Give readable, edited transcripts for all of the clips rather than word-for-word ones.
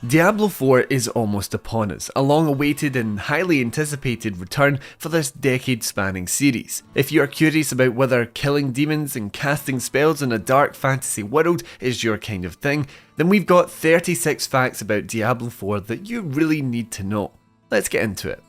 Diablo 4 is almost upon us, a long-awaited and highly anticipated return for this decade-spanning series. If you are curious about whether killing demons and casting spells in a dark fantasy world is your kind of thing, then we've got 36 facts about Diablo 4 that you really need to know. Let's get into it.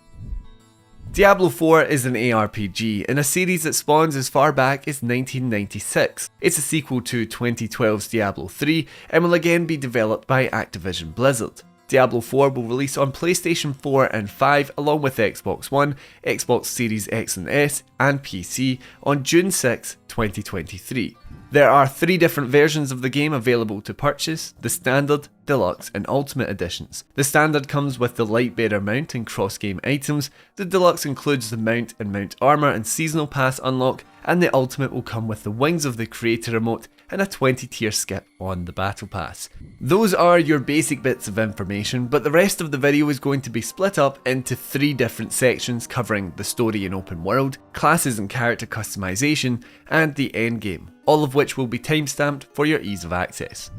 Diablo 4 is an ARPG in a series that spawns as far back as 1996. It's a sequel to 2012's Diablo 3 and will again be developed by Activision Blizzard. Diablo 4 will release on PlayStation 4 and 5 along with Xbox One, Xbox Series X and S and PC on June 6, 2023. There are 3 different versions of the game available to purchase: the Standard, Deluxe and Ultimate editions. The Standard comes with the Lightbearer mount and cross-game items, the Deluxe includes the mount and mount armor and seasonal pass unlock, and the Ultimate will come with the Wings of the Creator emote and a 20-tier skip on the Battle Pass. Those are your basic bits of information, but the rest of the video is going to be split up into 3 different sections covering the story and open world, classes and character customization, and the endgame, all of which will be timestamped for your ease of access.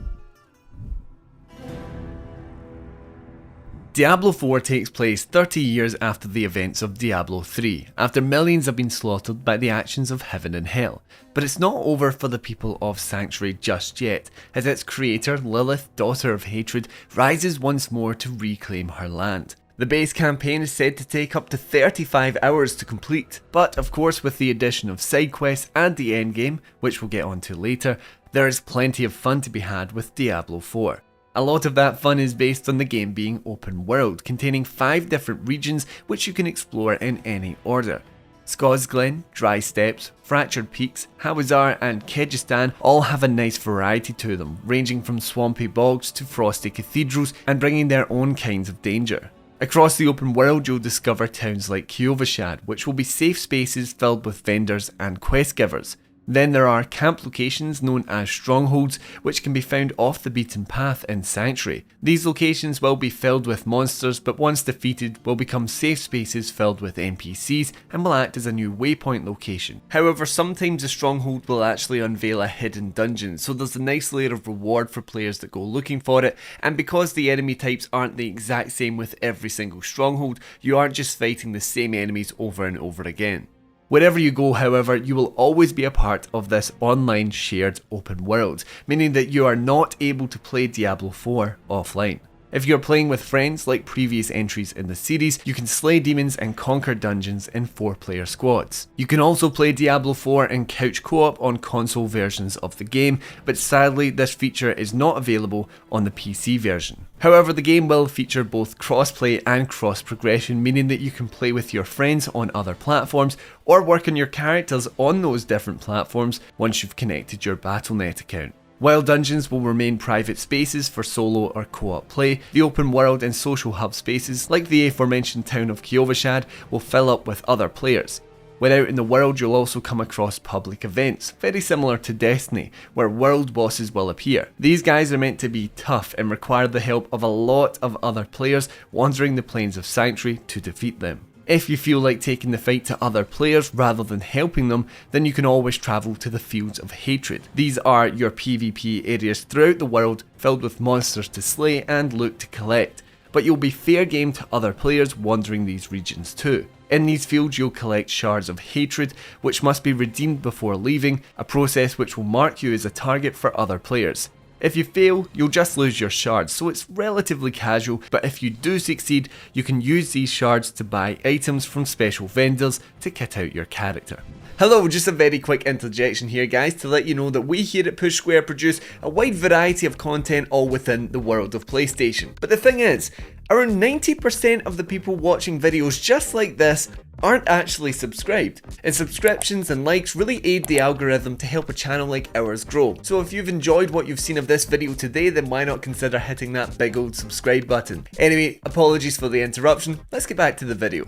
Diablo 4 takes place 30 years after the events of Diablo 3, after millions have been slaughtered by the actions of heaven and hell. But it's not over for the people of Sanctuary just yet, as its creator, Lilith, Daughter of Hatred, rises once more to reclaim her land. The base campaign is said to take up to 35 hours to complete, but of course with the addition of side quests and the endgame, which we'll get onto later, there is plenty of fun to be had with Diablo 4. A lot of that fun is based on the game being open world, containing 5 different regions which you can explore in any order. Scosglen, Dry Steppes, Fractured Peaks, Hawazar and Kyrgyzstan all have a nice variety to them, ranging from swampy bogs to frosty cathedrals and bringing their own kinds of danger. Across the open world you'll discover towns like Kyovashad, which will be safe spaces filled with vendors and quest givers. Then there are camp locations known as strongholds, which can be found off the beaten path in Sanctuary. These locations will be filled with monsters, but once defeated will become safe spaces filled with NPCs and will act as a new waypoint location. However, sometimes a stronghold will actually unveil a hidden dungeon, so there's a nice layer of reward for players that go looking for it, and because the enemy types aren't the exact same with every single stronghold, you aren't just fighting the same enemies over and over again. Wherever you go, however, you will always be a part of this online shared open world, meaning that you are not able to play Diablo 4 offline. If you're playing with friends like previous entries in the series, you can slay demons and conquer dungeons in 4-player squads. You can also play Diablo 4 in couch co-op on console versions of the game, but sadly this feature is not available on the PC version. However, the game will feature both crossplay and cross-progression, meaning that you can play with your friends on other platforms or work on your characters on those different platforms once you've connected your Battle.net account. While dungeons will remain private spaces for solo or co-op play, the open world and social hub spaces, like the aforementioned town of Kyovashad, will fill up with other players. When out in the world you'll also come across public events, very similar to Destiny, where world bosses will appear. These guys are meant to be tough and require the help of a lot of other players wandering the plains of Sanctuary to defeat them. If you feel like taking the fight to other players rather than helping them, then you can always travel to the Fields of Hatred. These are your PvP areas throughout the world filled with monsters to slay and loot to collect, but you'll be fair game to other players wandering these regions too. In these fields you'll collect shards of hatred, which must be redeemed before leaving, a process which will mark you as a target for other players. If you fail, you'll just lose your shards, so it's relatively casual, but if you do succeed, you can use these shards to buy items from special vendors to kit out your character. Hello, just a very quick interjection here guys to let you know that we here at Push Square produce a wide variety of content all within the world of PlayStation. But the thing is, around 90% of the people watching videos just like this aren't actually subscribed, and subscriptions and likes really aid the algorithm to help a channel like ours grow. So if you've enjoyed what you've seen of this video today, then why not consider hitting that big old subscribe button. Anyway, apologies for the interruption, let's get back to the video.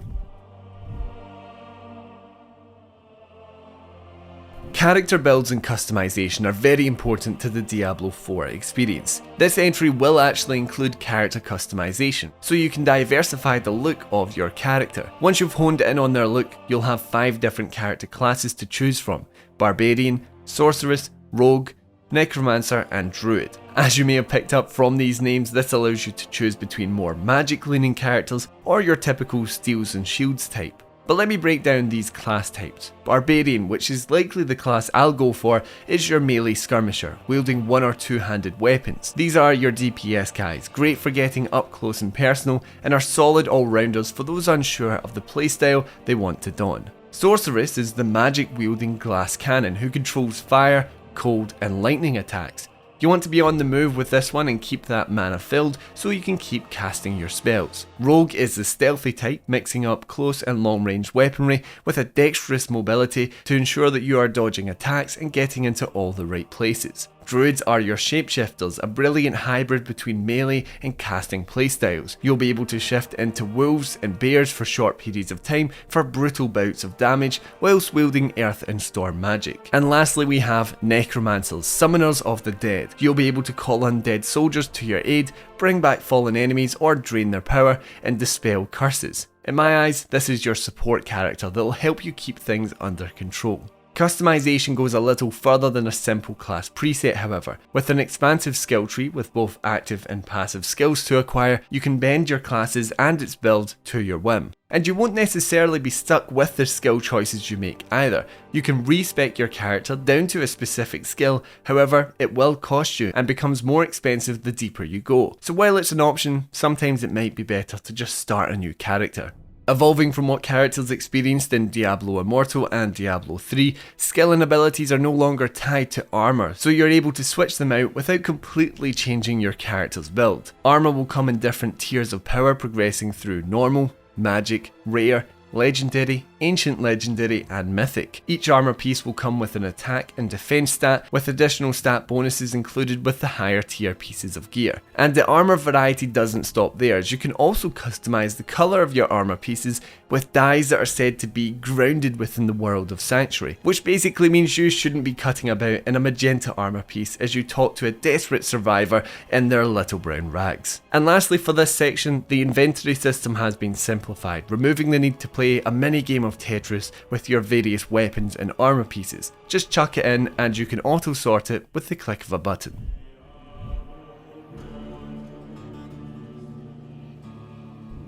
Character builds and customization are very important to the Diablo 4 experience. This entry will actually include character customization, so you can diversify the look of your character. Once you've honed in on their look, you'll have 5 different character classes to choose from: Barbarian, Sorceress, Rogue, Necromancer and Druid. As you may have picked up from these names, this allows you to choose between more magic-leaning characters or your typical steels and shields type. But let me break down these class types. Barbarian, which is likely the class I'll go for, is your melee skirmisher, wielding one or two-handed weapons. These are your DPS guys, great for getting up close and personal, and are solid all-rounders for those unsure of the playstyle they want to don. Sorceress is the magic-wielding glass cannon who controls fire, cold, and lightning attacks. You want to be on the move with this one and keep that mana filled so you can keep casting your spells. Rogue is the stealthy type, mixing up close and long range weaponry with a dexterous mobility to ensure that you are dodging attacks and getting into all the right places. Druids are your shapeshifters, a brilliant hybrid between melee and casting playstyles. You'll be able to shift into wolves and bears for short periods of time for brutal bouts of damage whilst wielding earth and storm magic. And lastly we have necromancers, summoners of the dead. You'll be able to call undead soldiers to your aid, bring back fallen enemies or drain their power and dispel curses. In my eyes, this is your support character that will help you keep things under control. Customization goes a little further than a simple class preset however. With an expansive skill tree with both active and passive skills to acquire, you can bend your classes and its build to your whim. And you won't necessarily be stuck with the skill choices you make either. You can respec your character down to a specific skill, however it will cost you and becomes more expensive the deeper you go. So while it's an option, sometimes it might be better to just start a new character. Evolving from what characters experienced in Diablo Immortal and Diablo 3, skill and abilities are no longer tied to armor, so you're able to switch them out without completely changing your character's build. Armor will come in different tiers of power, progressing through normal, magic, rare, legendary, ancient legendary, and mythic. Each armor piece will come with an attack and defense stat, with additional stat bonuses included with the higher tier pieces of gear. And the armor variety doesn't stop there, as you can also customize the color of your armor pieces with dyes that are said to be grounded within the world of Sanctuary, which basically means you shouldn't be cutting about in a magenta armor piece as you talk to a desperate survivor in their little brown rags. And lastly for this section, the inventory system has been simplified, removing the need to play a mini game of Tetris with your various weapons and armor pieces. Just chuck it in and you can auto sort it with the click of a button.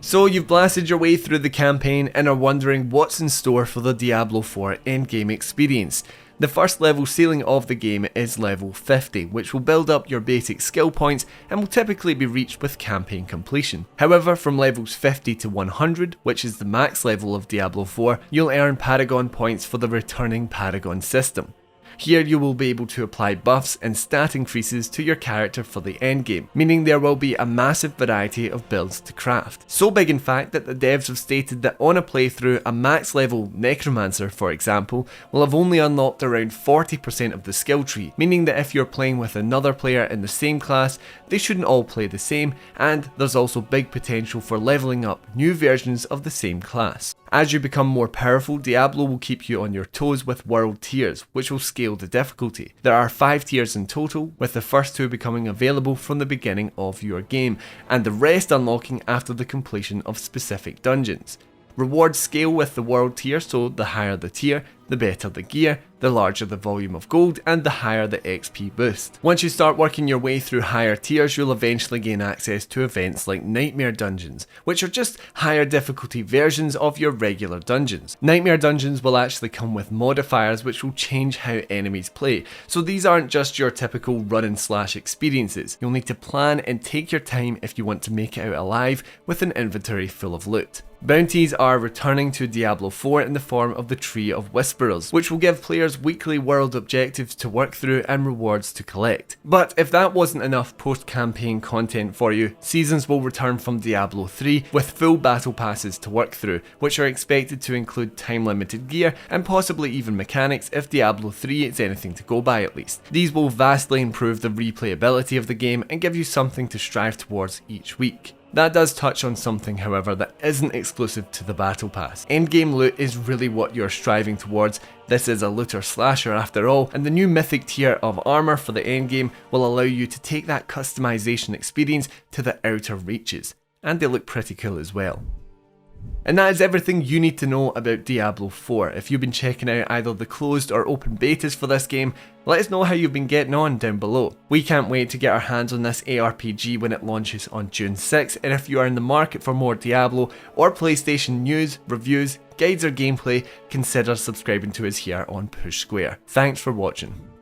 So you've blasted your way through the campaign and are wondering what's in store for the Diablo 4 endgame experience. The first level ceiling of the game is level 50, which will build up your basic skill points and will typically be reached with campaign completion. However, from levels 50 to 100, which is the max level of Diablo 4, you'll earn Paragon points for the returning Paragon system. Here you will be able to apply buffs and stat increases to your character for the endgame, meaning there will be a massive variety of builds to craft. So big in fact that the devs have stated that on a playthrough, a max level Necromancer, for example, will have only unlocked around 40% of the skill tree, meaning that if you're playing with another player in the same class, they shouldn't all play the same, and there's also big potential for leveling up new versions of the same class. As you become more powerful, Diablo will keep you on your toes with world tiers, which will scale the difficulty. There are 5 tiers in total, with the first 2 becoming available from the beginning of your game, and the rest unlocking after the completion of specific dungeons. Rewards scale with the world tier, so the higher the tier, the better the gear, the larger the volume of gold, and the higher the XP boost. Once you start working your way through higher tiers, you'll eventually gain access to events like Nightmare Dungeons, which are just higher difficulty versions of your regular dungeons. Nightmare Dungeons will actually come with modifiers which will change how enemies play, so these aren't just your typical run and slash experiences. You'll need to plan and take your time if you want to make it out alive with an inventory full of loot. Bounties are returning to Diablo 4 in the form of the Tree of Whisperers, which will give players weekly world objectives to work through and rewards to collect. But if that wasn't enough post-campaign content for you, Seasons will return from Diablo 3 with full battle passes to work through, which are expected to include time-limited gear and possibly even mechanics if Diablo 3 is anything to go by at least. These will vastly improve the replayability of the game and give you something to strive towards each week. That does touch on something, however, that isn't exclusive to the Battle Pass. Endgame loot is really what you're striving towards. This is a looter slasher after all, and the new mythic tier of armor for the endgame will allow you to take that customization experience to the outer reaches. And they look pretty cool as well. And that is everything you need to know about Diablo 4. If you've been checking out either the closed or open betas for this game, let us know how you've been getting on down below. We can't wait to get our hands on this ARPG when it launches on June 6th, and if you are in the market for more Diablo or PlayStation news, reviews, guides or gameplay, consider subscribing to us here on Push Square. Thanks for watching.